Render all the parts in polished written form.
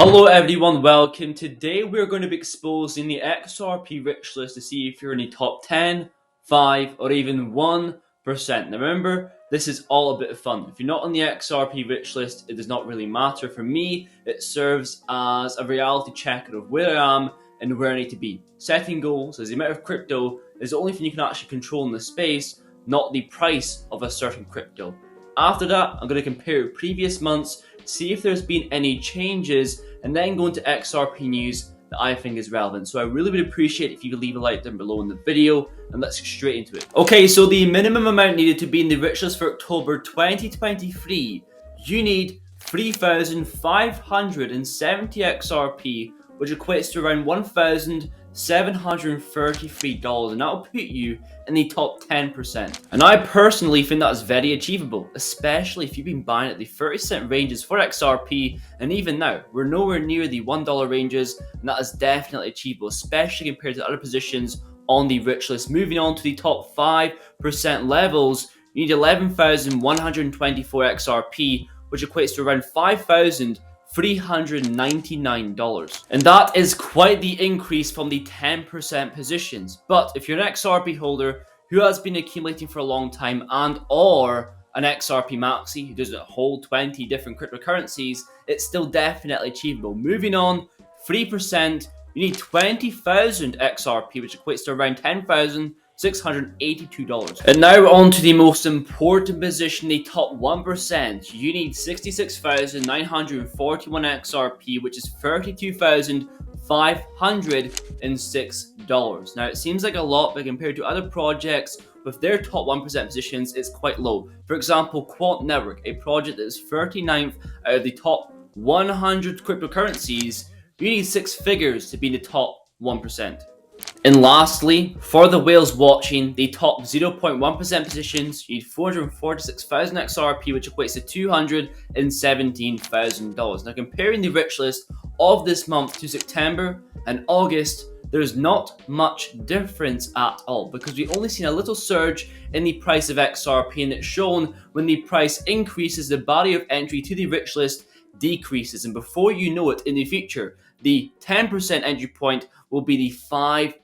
Hello everyone, welcome. Today we're going to be exposing the XRP rich list to see if you're in the top 10, 5 or even 1%. Now remember, this is all a bit of fun. If you're not on the XRP rich list, it does not really matter. For me, it serves as a reality checker of where I am and where I need to be. Setting goals as the amount of crypto is the only thing you can actually control in the space, not the price of a certain crypto. After that, I'm going to compare previous months, see if there's been any changes, and then go into XRP news that I think is relevant. So I really would appreciate if you could leave a like down below in the video, and let's get straight into it. Okay, so the minimum amount needed to be in the rich list for October 2023, you need 3,570 XRP, which equates to around $1,733, and that'll put you in the top 10%. And I personally think that is very achievable, especially if you've been buying at the 30-cent ranges for XRP, and even now, we're nowhere near the $1 ranges, and that is definitely achievable, especially compared to other positions on the rich list. Moving on to the top 5% levels, you need 11,124 XRP, which equates to around $5,399. And that is quite the increase from the 10% positions. But if you're an XRP holder who has been accumulating for a long time and or an XRP maxi who doesn't hold 20 different cryptocurrencies, it's still definitely achievable. Moving on, 3%, you need 20,000 XRP, which equates to around $10,682. And now on to the most important position, the top 1%. You need 66,941 XRP, which is $32,506. Now it seems like a lot, but compared to other projects with their top 1% positions, it's quite low. For example, Quant Network, a project that is 39th out of the top 100 cryptocurrencies, you need 6 figures to be in the top 1%. And lastly, for the whales watching, the top 0.1% positions, you need 446,000 XRP, which equates to $217,000. Now comparing the rich list of this month to September and August, there's not much difference at all, because we've only seen a little surge in the price of XRP, and it's shown when the price increases, the barrier of entry to the rich list decreases, and before you know it, in the future, the 10% entry point will be the 5%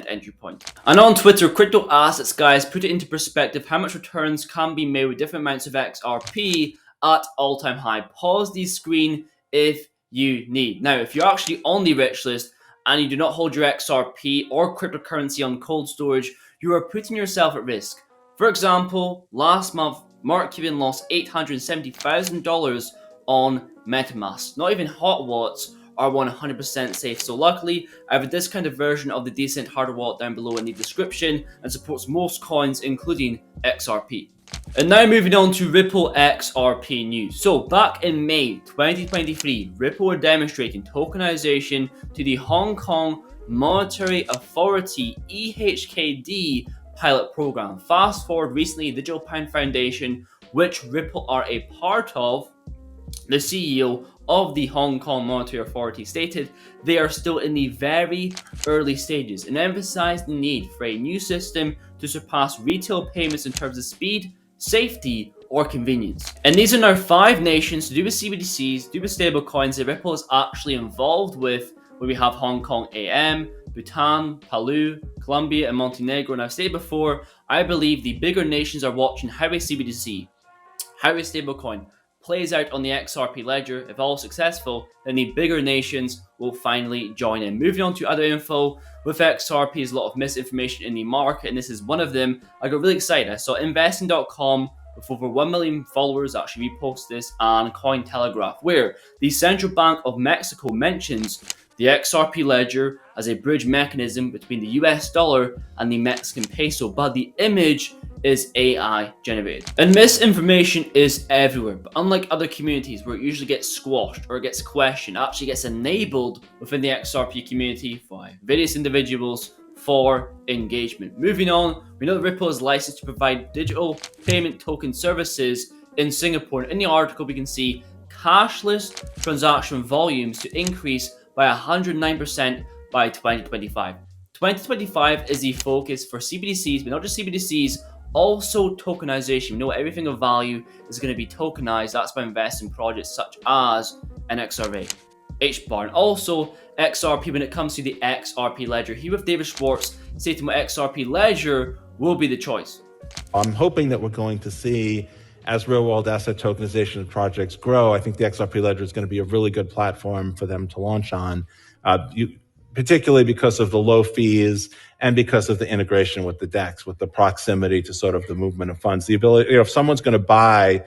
entry point. And on Twitter, Crypto Assets Guys put it into perspective how much returns can be made with different amounts of XRP at all-time high. Pause the screen if you need. Now, if you're actually on the rich list and you do not hold your XRP or cryptocurrency on cold storage, you are putting yourself at risk. For example, last month, Mark Cuban lost $870,000 on MetaMask. Not even hot wallets are 100% safe. So luckily, I have a discounted version of the decent hardware wallet down below in the description and supports most coins, including XRP. And now moving on to Ripple XRP news. So back in May 2023, Ripple were demonstrating tokenization to the Hong Kong Monetary Authority EHKD pilot program. Fast forward recently, the Digital Pound Foundation, which Ripple are a part of, the CEO of the Hong Kong Monetary Authority stated they are still in the very early stages and emphasized the need for a new system to surpass retail payments in terms of speed, safety, or convenience. And these are now 5 nations to do with CBDCs, do with stablecoins that Ripple is actually involved with, where we have Hong Kong AM, Bhutan, Palau, Colombia, and Montenegro. And I've stated before, I believe the bigger nations are watching how a CBDC, how a stablecoin plays out on the XRP Ledger. If all successful, then the bigger nations will finally join in. Moving on to other info, with XRP, there's a lot of misinformation in the market, and this is one of them. I got really excited. I saw investing.com with over 1 million followers actually repost this, and Cointelegraph, where the Central Bank of Mexico mentions the XRP Ledger as a bridge mechanism between the US dollar and the Mexican peso, but the image is AI generated. And misinformation is everywhere, but unlike other communities where it usually gets squashed or it gets questioned, it actually gets enabled within the XRP community by various individuals for engagement. Moving on, we know that Ripple is licensed to provide digital payment token services in Singapore. And in the article, we can see cashless transaction volumes to increase by 109% by 2025. 2025 is the focus for CBDCs, but not just CBDCs, also tokenization. We know everything of value is going to be tokenized. That's by investing in projects such as an XRP. H bar. And also XRP, when it comes to the XRP Ledger, here with David Schwartz stating what XRP Ledger will be the choice. I'm hoping that we're going to see, as real-world asset tokenization projects grow, I think the XRP Ledger is going to be a really good platform for them to launch on, particularly because of the low fees and because of the integration with the DEX, with the proximity to sort of the movement of funds. The ability, if someone's going to buy,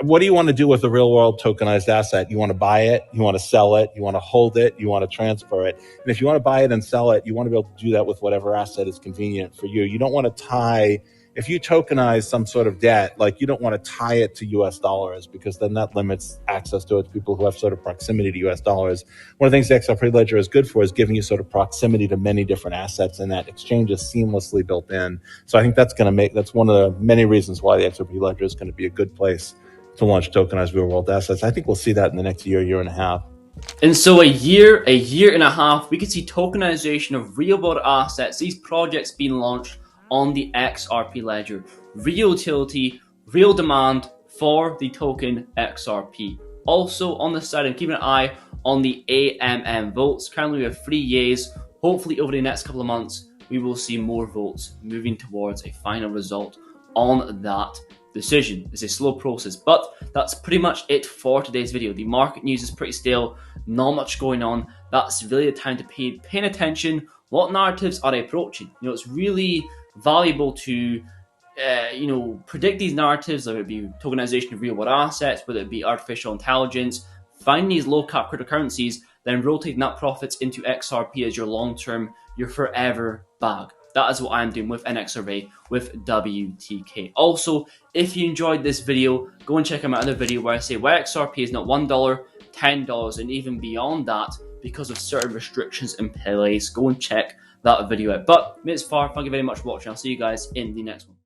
what do you want to do with a real-world tokenized asset? You want to buy it, you want to sell it, you want to hold it, you want to transfer it. And if you want to buy it and sell it, you want to be able to do that with whatever asset is convenient for you. You don't want to tie, if you tokenize some sort of debt, like you don't want to tie it to US dollars, because then that limits access to it to people who have sort of proximity to US dollars. One of the things the XRP Ledger is good for is giving you sort of proximity to many different assets, and that exchange is seamlessly built in. So I think that's one of the many reasons why the XRP Ledger is going to be a good place to launch tokenized real world assets. I think we'll see that in the next year and a half. And so a year and a half, we could see tokenization of real world assets, these projects being launched on the XRP Ledger. Real utility, real demand for the token XRP. Also on the side, and keeping an eye on the AMM votes. Currently we have 3 yeas. Hopefully over the next couple of months, we will see more votes moving towards a final result on that decision. It's a slow process, but that's pretty much it for today's video. The market news is pretty stale, not much going on. That's really the time to pay attention. What narratives are they approaching? It's really valuable to predict these narratives, whether it be tokenization of real world assets, whether it be artificial intelligence, find these low cap cryptocurrencies, then rotating that profits into XRP as your long-term, your forever bag. That is what I'm doing with NX Survey with WTK. Also, if you enjoyed this video, go and check out my other video where I say why XRP is not $1, $10, and even beyond that because of certain restrictions in place. Go and check that video out. But it's far. Thank you very much for watching. I'll see you guys in the next one.